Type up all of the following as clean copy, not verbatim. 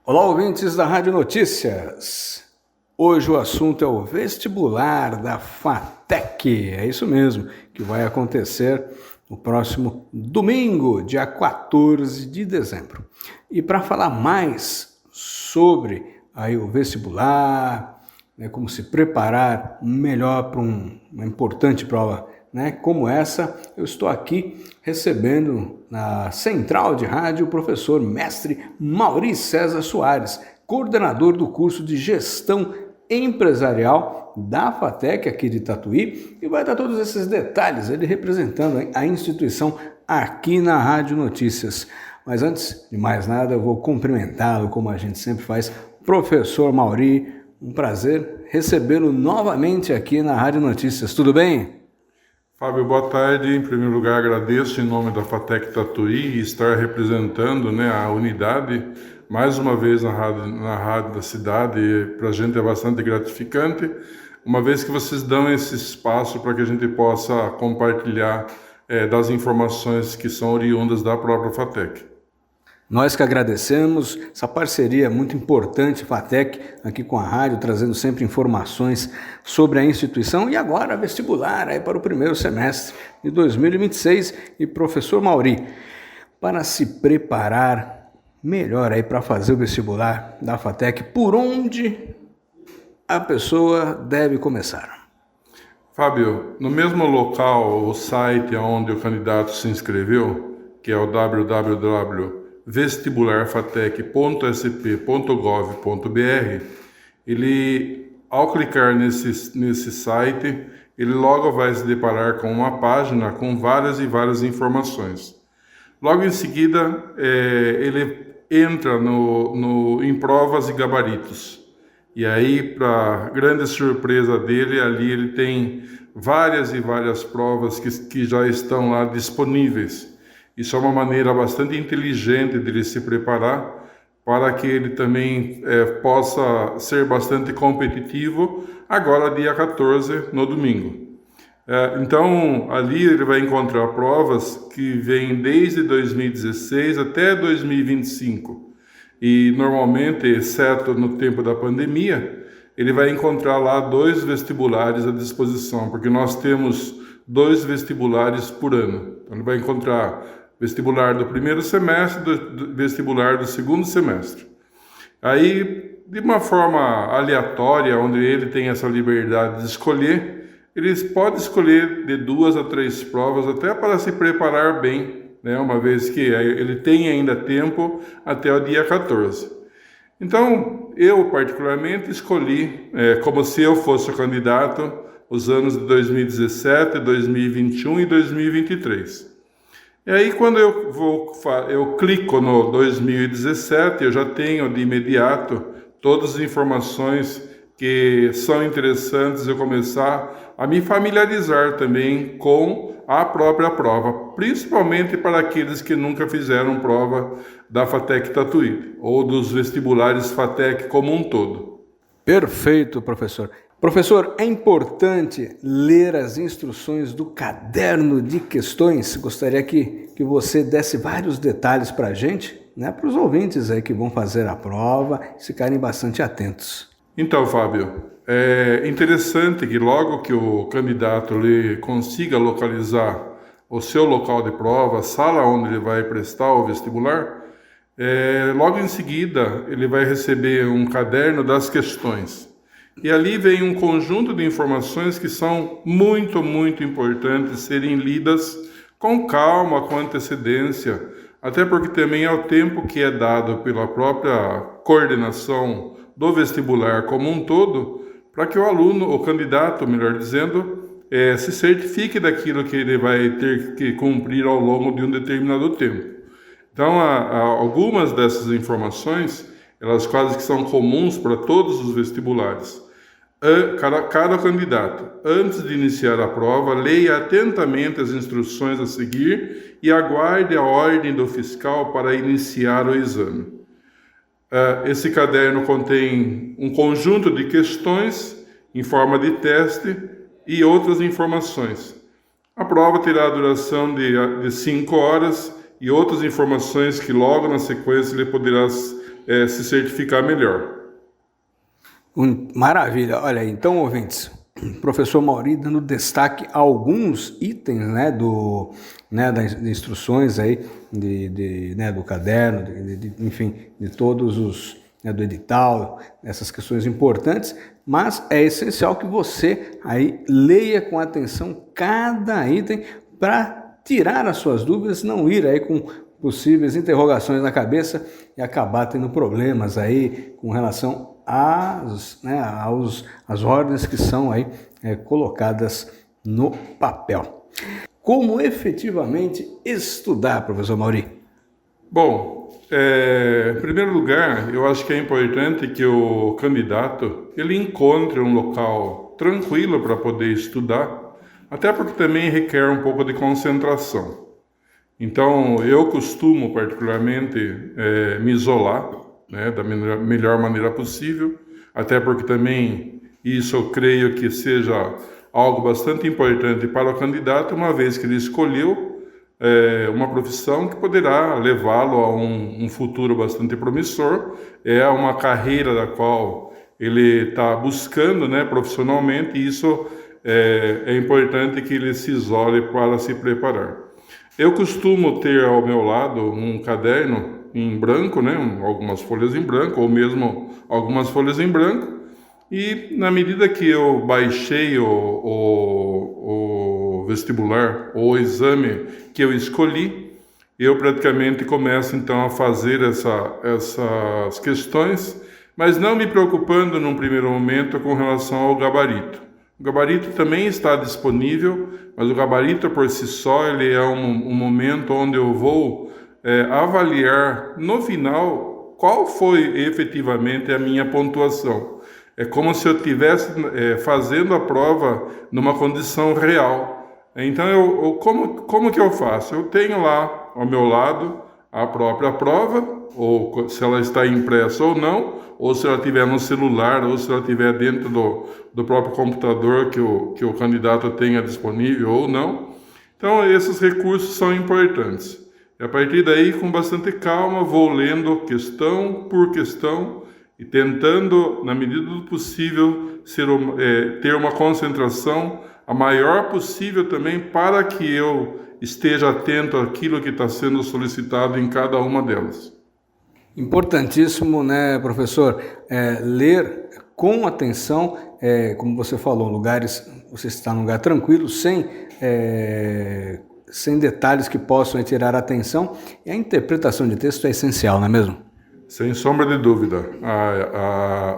Olá, ouvintes da Rádio Notícias. Hoje o assunto é o vestibular da FATEC. É isso mesmo, que vai acontecer no próximo domingo, dia 14 de dezembro. E para falar mais sobre aí o vestibular, como se preparar melhor para uma importante prova, como essa, eu estou aqui recebendo na Central de Rádio o professor mestre Mauri César Soares, coordenador do curso de Gestão Empresarial da FATEC aqui de Tatuí, e vai dar todos esses detalhes, ele representando a instituição aqui na Rádio Notícias. Mas antes de mais nada, eu vou cumprimentá-lo, como a gente sempre faz. Professor Mauri, um prazer recebê-lo novamente aqui na Rádio Notícias. Tudo bem? Fábio, boa tarde. Em primeiro lugar, agradeço em nome da FATEC Tatuí estar representando a unidade mais uma vez na rádio da cidade. Para a gente é bastante gratificante, uma vez que vocês dão esse espaço para que a gente possa compartilhar das informações que são oriundas da própria FATEC. Nós que agradecemos essa parceria muito importante, FATEC, aqui com a rádio, trazendo sempre informações sobre a instituição e agora vestibular aí para o primeiro semestre de 2026. E professor Mauri, para se preparar melhor aí para fazer o vestibular da FATEC, por onde a pessoa deve começar? Fábio, no mesmo local, o site onde o candidato se inscreveu, que é o www.vestibularfatec.sp.gov.br, ele, ao clicar nesse site, ele logo vai se deparar com uma página com várias e várias informações. Logo em seguida, ele entra em provas e gabaritos. E aí, para grande surpresa dele, ali ele tem várias e várias provas que já estão lá disponíveis. Isso é uma maneira bastante inteligente de ele se preparar para que ele também possa ser bastante competitivo agora dia 14, no domingo. Então, ali ele vai encontrar provas que vêm desde 2016 até 2025. E normalmente, exceto no tempo da pandemia, ele vai encontrar lá 2 vestibulares à disposição, porque nós temos 2 vestibulares por ano. Então, ele vai encontrar vestibular do primeiro semestre e vestibular do segundo semestre. Aí, de uma forma aleatória, onde ele tem essa liberdade de escolher, ele pode escolher de 2 a 3 provas, até para se preparar bem, uma vez que ele tem ainda tempo até o dia 14. Então, eu particularmente escolhi, como se eu fosse o candidato, os anos de 2017, 2021 e 2023. E aí, quando eu clico no 2017, eu já tenho de imediato todas as informações que são interessantes eu começar a me familiarizar também com a própria prova, principalmente para aqueles que nunca fizeram prova da FATEC Tatuí ou dos vestibulares FATEC como um todo. Perfeito, professor. Professor, é importante ler as instruções do caderno de questões. Gostaria que você desse vários detalhes para a gente, para os ouvintes aí que vão fazer a prova, ficarem bastante atentos. Então, Fábio, é interessante que logo que o candidato consiga localizar o seu local de prova, a sala onde ele vai prestar o vestibular, logo em seguida ele vai receber um caderno das questões. E ali vem um conjunto de informações que são muito, muito importantes serem lidas com calma, com antecedência, até porque também é o tempo que é dado pela própria coordenação do vestibular como um todo, para que o aluno, o candidato, melhor dizendo, se certifique daquilo que ele vai ter que cumprir ao longo de um determinado tempo. Então, algumas dessas informações, elas quase que são comuns para todos os vestibulares. Cada candidato, antes de iniciar a prova, leia atentamente as instruções a seguir e aguarde a ordem do fiscal para iniciar o exame. Esse caderno contém um conjunto de questões em forma de teste e outras informações. A prova terá a duração de 5 horas e outras informações que logo na sequência ele poderá se certificar melhor. Maravilha. Olha aí, então, ouvintes, o professor Mauri dando destaque a alguns itens, né, das instruções aí, do caderno, enfim, de todos os, do edital, essas questões importantes, mas é essencial que você aí leia com atenção cada item para tirar as suas dúvidas, não ir aí com possíveis interrogações na cabeça e acabar tendo problemas aí com relação às ordens que são aí colocadas no papel. Como efetivamente estudar, professor Mauri? Bom, em primeiro lugar, eu acho que é importante que o candidato ele encontre um local tranquilo para poder estudar, até porque também requer um pouco de concentração. Então, eu costumo particularmente me isolar, né, da melhor maneira possível, até porque também isso eu creio que seja algo bastante importante para o candidato, uma vez que ele escolheu uma profissão que poderá levá-lo a um futuro bastante promissor, é uma carreira da qual ele está buscando, né, profissionalmente, e isso é importante que ele se isole para se preparar. Eu costumo ter ao meu lado um caderno em branco, né, algumas folhas em branco, ou mesmo algumas folhas em branco, e na medida que eu baixei o vestibular, ou o exame que eu escolhi, eu praticamente começo então a fazer essas questões, mas não me preocupando num primeiro momento com relação ao gabarito. O gabarito também está disponível, mas o gabarito por si só ele é um momento onde eu vou avaliar no final qual foi efetivamente a minha pontuação. É como se eu estivesse fazendo a prova numa condição real. Então, como que eu faço? Eu tenho lá ao meu lado a própria prova, ou se ela está impressa ou não, ou se ela estiver no celular, ou se ela estiver dentro do próprio computador que o candidato tenha disponível ou não. Então, esses recursos são importantes. E a partir daí, com bastante calma, vou lendo questão por questão e tentando, na medida do possível, ter uma concentração a maior possível também para que eu esteja atento àquilo que está sendo solicitado em cada uma delas. Importantíssimo, né, professor? Ler com atenção, como você falou, você está num lugar tranquilo, sem detalhes que possam tirar a atenção, e a interpretação de texto é essencial, não é mesmo? Sem sombra de dúvida.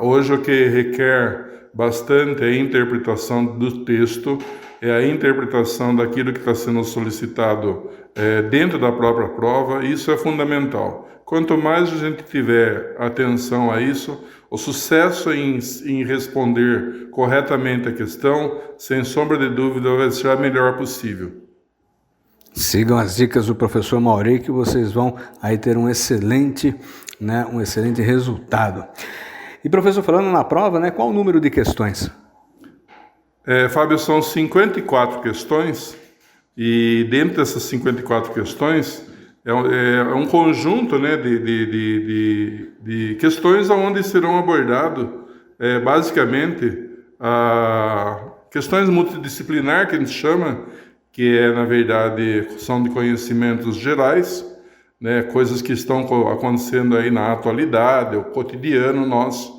Hoje o que requer bastante é a interpretação do texto, é a interpretação daquilo que está sendo solicitado dentro da própria prova, isso é fundamental. Quanto mais a gente tiver atenção a isso, o sucesso em responder corretamente a questão, sem sombra de dúvida, vai ser a melhor possível. Sigam as dicas do professor Mauri que vocês vão aí ter um excelente resultado. E professor, falando na prova, né, qual o número de questões? Fábio, são 54 questões e dentro dessas 54 questões é um conjunto, né, de questões onde serão abordadas basicamente questões multidisciplinar que a gente chama, que na verdade são de conhecimentos gerais, né, coisas que estão acontecendo aí na atualidade, o cotidiano nosso.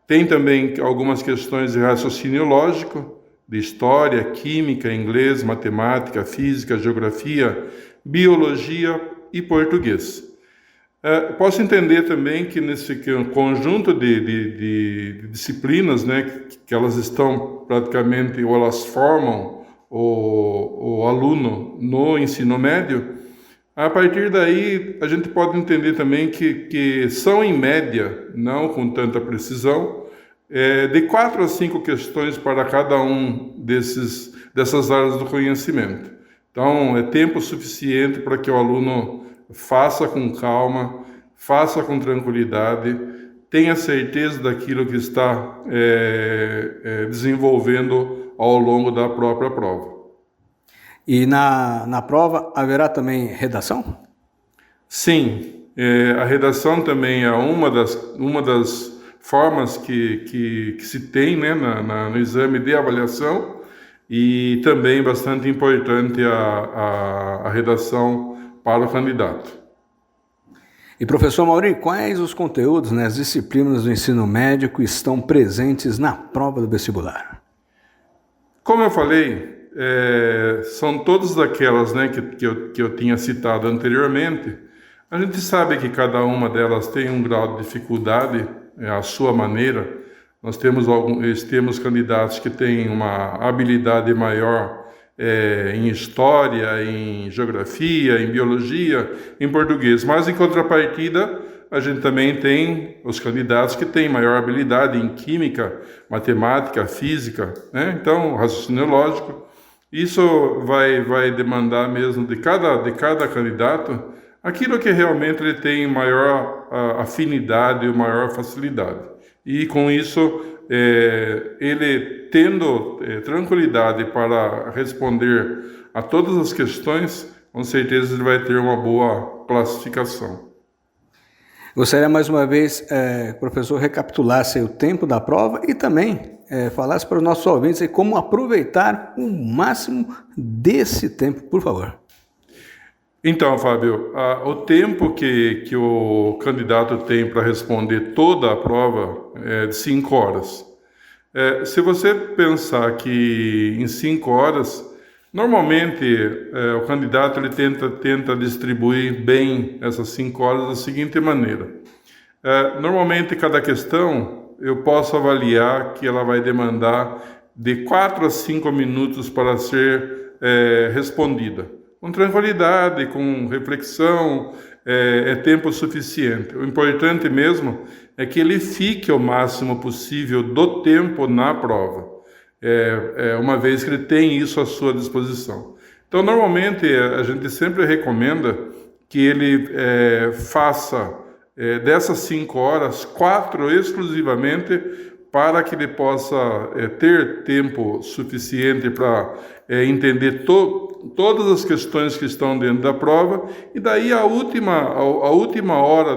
Tem também algumas questões de raciocínio lógico, de história, química, inglês, matemática, física, geografia, biologia e português. Posso entender também que nesse conjunto de disciplinas, né, que elas estão praticamente, ou elas formam o aluno no ensino médio, a partir daí a gente pode entender também que são em média, não com tanta precisão, de 4 a 5 questões para cada um dessas áreas do conhecimento. Então, é tempo suficiente para que o aluno faça com calma, faça com tranquilidade, tenha certeza daquilo que está desenvolvendo ao longo da própria prova. E na prova haverá também redação? Sim, A redação também é uma das formas que se tem, né, no exame de avaliação, e também bastante importante a redação para o candidato. E professor Mauri, quais os conteúdos, né, as disciplinas do ensino médio que estão presentes na prova do vestibular? Como eu falei, são todas daquelas, né, que eu tinha citado anteriormente. A gente sabe que cada uma delas tem um grau de dificuldade, à sua maneira. Nós temos candidatos que têm uma habilidade maior em história, em geografia, em biologia, em português. Mas, em contrapartida, a gente também tem os candidatos que têm maior habilidade em química, matemática, física, né? Então, raciocínio lógico. Isso vai demandar mesmo de cada candidato aquilo que realmente ele tem maior afinidade e maior facilidade. E com isso, ele tendo tranquilidade para responder a todas as questões, com certeza ele vai ter uma boa classificação. Gostaria mais uma vez, professor, recapitulasse o tempo da prova e também falasse para os nossos ouvintes aí como aproveitar o máximo desse tempo, por favor. Então, Fábio, o tempo que o candidato tem para responder toda a prova é de 5 horas. Se você pensar que em 5 horas, normalmente o candidato ele tenta distribuir bem essas 5 horas da seguinte maneira. Normalmente, cada questão eu posso avaliar que ela vai demandar de 4 a 5 minutos para ser respondida. Com tranquilidade, com reflexão, é tempo suficiente. O importante mesmo é que ele fique o máximo possível do tempo na prova, uma vez que ele tem isso à sua disposição. Então, normalmente, a gente sempre recomenda que ele faça dessas 5 horas, 4 exclusivamente, para que ele possa ter tempo suficiente para entender todas as questões que estão dentro da prova, e daí a última hora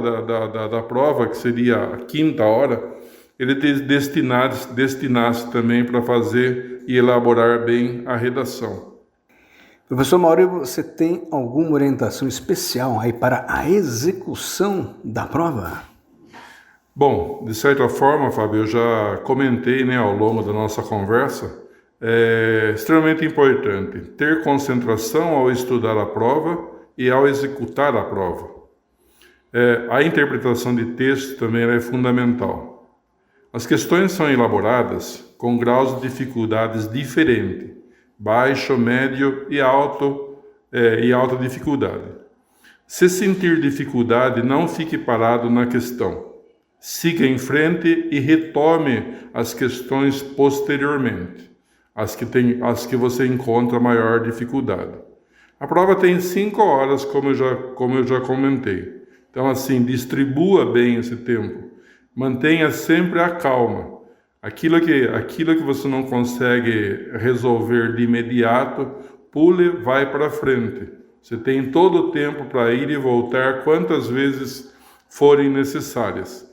da prova, que seria a 5ª hora, ele destinasse também para fazer e elaborar bem a redação. Professor Mauri, você tem alguma orientação especial aí para a execução da prova? Bom, de certa forma, Fábio, eu já comentei, né, ao longo da nossa conversa, é extremamente importante ter concentração ao estudar a prova e ao executar a prova. A interpretação de texto também é fundamental. As questões são elaboradas com graus de dificuldades diferentes, baixo, médio e alta dificuldade. Se sentir dificuldade, não fique parado na questão. Siga em frente e retome as questões posteriormente, as que você encontra maior dificuldade. A prova tem 5 horas, como eu já comentei. Então, assim, distribua bem esse tempo. Mantenha sempre a calma. Aquilo que você não consegue resolver de imediato, pule, vai para frente. Você tem todo o tempo para ir e voltar quantas vezes forem necessárias.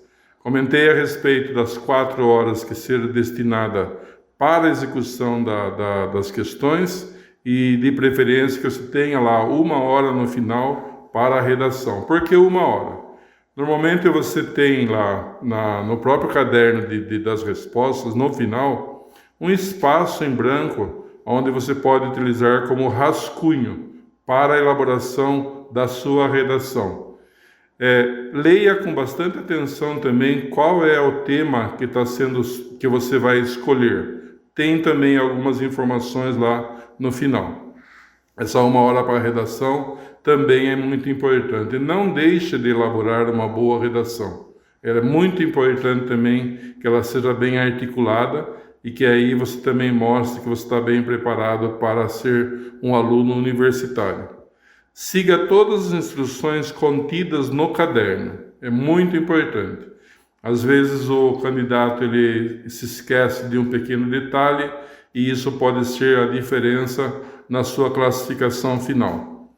Comentei a respeito das 4 horas que serão destinadas para a execução das questões e, de preferência, que você tenha lá 1 hora no final para a redação. Por que 1 hora? Normalmente você tem lá no próprio caderno das respostas, no final, um espaço em branco onde você pode utilizar como rascunho para a elaboração da sua redação. Leia com bastante atenção também qual é o tema que você vai escolher. Tem também algumas informações lá no final. Essa 1 hora para a redação também é muito importante. Não deixe de elaborar uma boa redação. É muito importante também que ela seja bem articulada e que aí você também mostre que você está bem preparado para ser um aluno universitário. Siga todas as instruções contidas no caderno. É muito importante. Às vezes o candidato ele se esquece de um pequeno detalhe e isso pode ser a diferença na sua classificação final.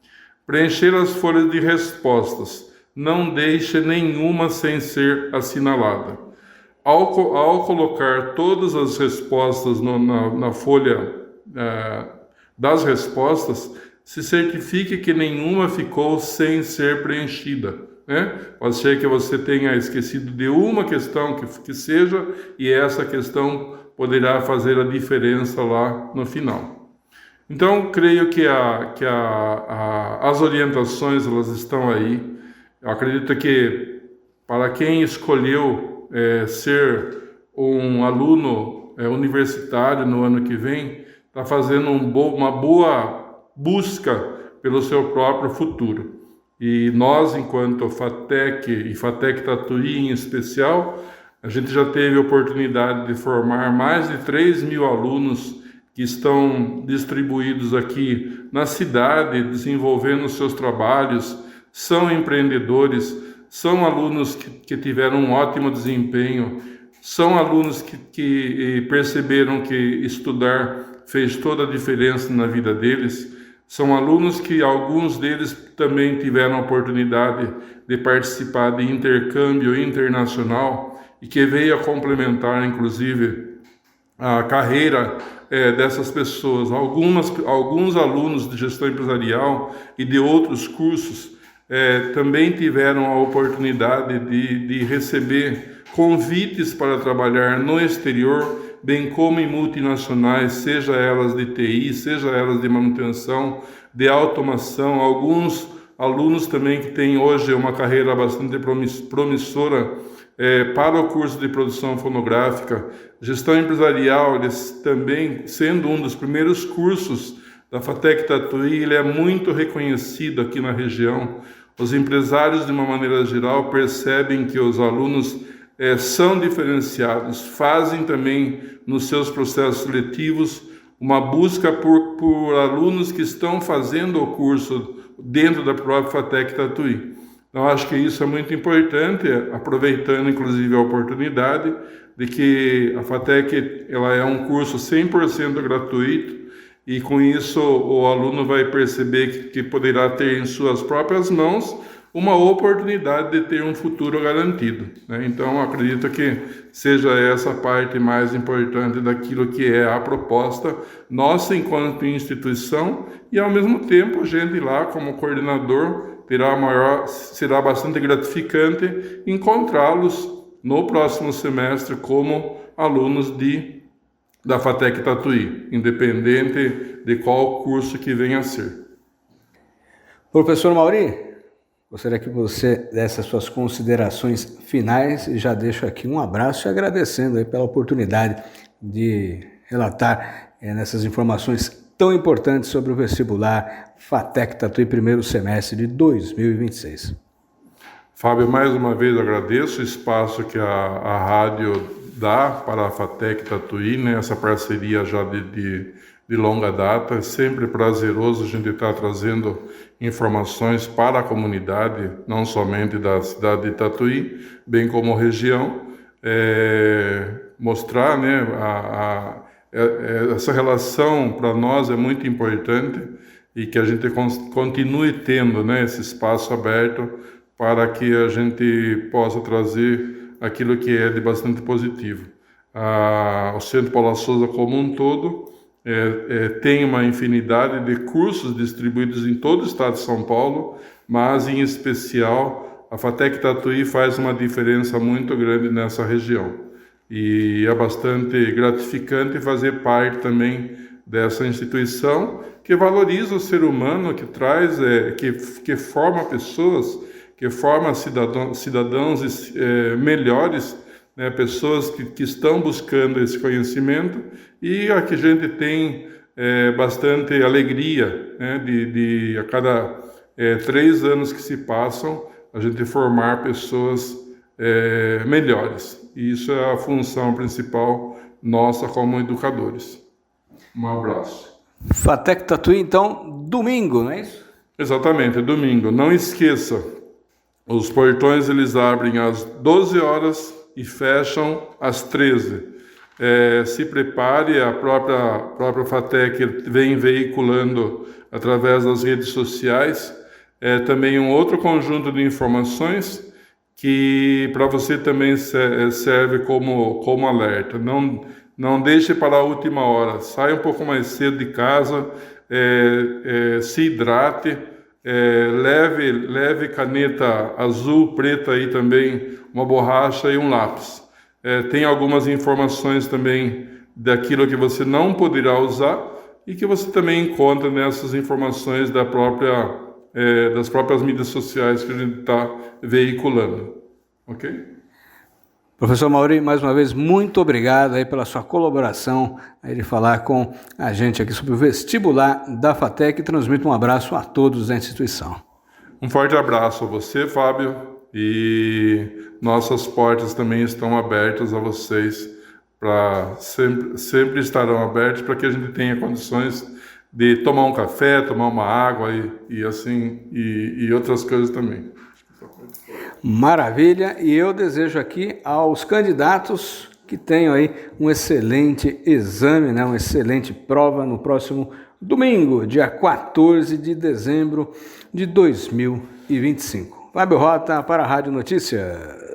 Preencher as folhas de respostas não deixe nenhuma sem ser assinalada. Ao colocar todas as respostas na folha das respostas, se certifique que nenhuma ficou sem ser preenchida, né? Pode ser que você tenha esquecido de uma questão que seja, e essa questão poderá fazer a diferença lá no final. Então, creio que as orientações elas estão aí. Eu acredito que para quem escolheu ser um aluno universitário no ano que vem, está fazendo uma boa busca pelo seu próprio futuro. E nós, enquanto FATEC e FATEC Tatuí em especial, a gente já teve a oportunidade de formar mais de 3.000 alunos que estão distribuídos aqui na cidade, desenvolvendo seus trabalhos, são empreendedores, são alunos que tiveram um ótimo desempenho, são alunos que perceberam que estudar fez toda a diferença na vida deles, são alunos que alguns deles também tiveram a oportunidade de participar de intercâmbio internacional e que veio a complementar, inclusive, a carreira dessas pessoas. Alguns alunos de gestão empresarial e de outros cursos também tiveram a oportunidade de receber convites para trabalhar no exterior, bem como em multinacionais, seja elas de TI, seja elas de manutenção, de automação. Alguns alunos também que têm hoje uma carreira bastante promissora para o curso de produção fonográfica, gestão empresarial, eles também, sendo um dos primeiros cursos da FATEC Tatuí, ele é muito reconhecido aqui na região. Os empresários, de uma maneira geral, percebem que os alunos são diferenciados, fazem também nos seus processos seletivos uma busca por alunos que estão fazendo o curso dentro da própria FATEC Tatuí. Então, acho que isso é muito importante, aproveitando inclusive a oportunidade de que a FATEC ela é um curso 100% gratuito, e com isso o aluno vai perceber que poderá ter em suas próprias mãos uma oportunidade de ter um futuro garantido, né? Então, acredito que seja essa parte mais importante daquilo que é a proposta nossa enquanto instituição, e ao mesmo tempo a gente lá como coordenador será bastante gratificante encontrá-los no próximo semestre como alunos da FATEC Tatuí, independente de qual curso que venha a ser. Professor Mauri, gostaria que você desse as suas considerações finais, e já deixo aqui um abraço e agradecendo aí pela oportunidade de relatar nessas informações tão importantes sobre o vestibular FATEC Tatuí primeiro semestre de 2026. Fábio, mais uma vez agradeço o espaço que a rádio dá para a FATEC Tatuí, né? Essa parceria já de longa data. É sempre prazeroso a gente estar trazendo informações para a comunidade, não somente da cidade de Tatuí, bem como região, mostrar, né, essa relação para nós é muito importante, e que a gente continue tendo, né, esse espaço aberto para que a gente possa trazer aquilo que é de bastante positivo. O Centro Paula Souza como um todo tem uma infinidade de cursos distribuídos em todo o estado de São Paulo, mas em especial a FATEC Tatuí faz uma diferença muito grande nessa região. E é bastante gratificante fazer parte também dessa instituição que valoriza o ser humano, que traz, que forma pessoas, que forma cidadãos melhores, né, pessoas que estão buscando esse conhecimento, e aqui a gente tem bastante alegria, né, de a cada 3 anos que se passam, a gente formar pessoas melhores. E isso é a função principal nossa como educadores. Um abraço. FATEC Tatuí, então, domingo, não é isso? Exatamente, domingo. Não esqueça, os portões eles abrem às 12 horas e fecham às 13. Se prepare, a própria FATEC vem veiculando através das redes sociais também um outro conjunto de informações que para você também serve como alerta. Não deixe para a última hora. Saia um pouco mais cedo de casa, se hidrate, leve caneta azul, preta aí também, uma borracha e um lápis. Tem algumas informações também daquilo que você não poderá usar e que você também encontra nessas informações das próprias mídias sociais que a gente está veiculando, ok? Professor Mauri, mais uma vez, muito obrigado aí pela sua colaboração, aí de falar com a gente aqui sobre o vestibular da FATEC, e transmito um abraço a todos da instituição. Um forte abraço a você, Fábio, e nossas portas também estão abertas a vocês, sempre estarão abertas para que a gente tenha condições de tomar um café, tomar uma água e outras coisas também. Maravilha, e eu desejo aqui aos candidatos que tenham aí um excelente exame, né, uma excelente prova no próximo domingo, dia 14 de dezembro de 2025. Fábio Rota para a Rádio Notícias.